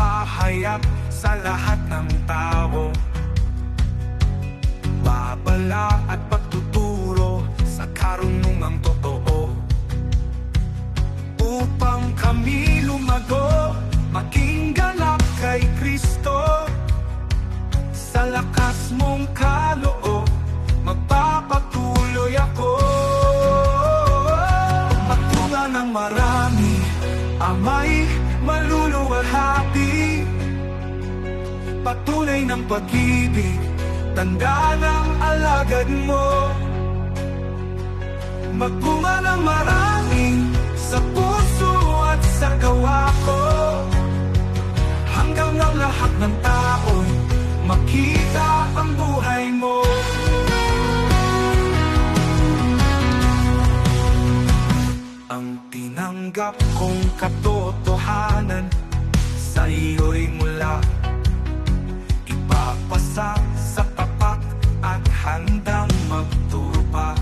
pahayag sa lahat ng tao. Babala at pagtuturo sa karunungang totoo, upang kami lumago, maging ganap kay Kristo. Sa lakas mong kaloob, magpapatuloy ako. Pagtunga ng marami, Ama'y maluluwalhati. Patunay ng pag-ibig, tanda ng alagad mo. Magbunga ng maraming sa puso at sa gawa ko, hanggang ang lahat ng tao'y makita ang buhay mo. Ang tinanggap kong katotohanan sa iyo'y mula, ipapasa sa tapat at handang magturo pa,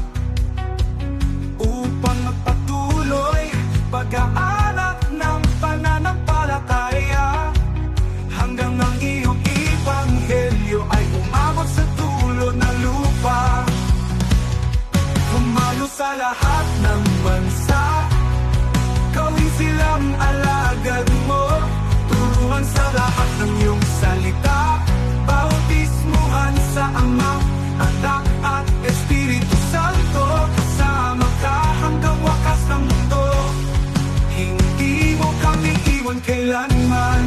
upang magpatuloy pag-aanak ng pananampalataya, hanggang ang iyong ebanghelyo ay umabot sa dulo ng lupa. Humalo sa lahat ng bansa, gawin silang alagad mo. Turuan sa lahat ng iyong salita, bautismuhan sa Ama, Anak at Espiritu Santo. Kasama ka hanggang wakas ng mundo, hindi mo kami iwan kailanman.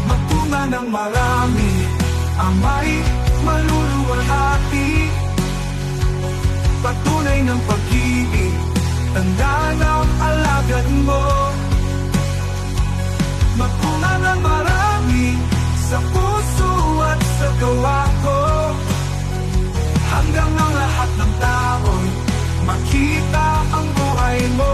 Magbunga ng marami, Ama'y maluluwalhati. Patunay ng pag-ibig, tanda ng alagad mo. Magbunga ng marami sa puso at sa gawa ko, hanggang ang lahat ng tao'y makita ang buhay mo.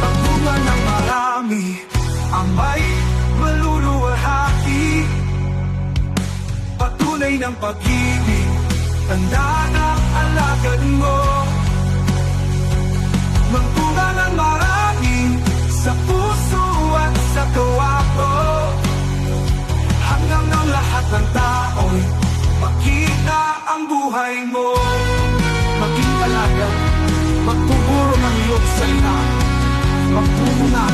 Pagbunga ng marami, Ama'y maluluwalhati. Patunay ng pag-ibig, tanda ng alagad mo. Magbunga ng marami sa puso at sa gawa ko, hanggang ang lahat ng tao'y makita ang buhay mo. Maging alagad, magtuturo ng iyong salita, magbunga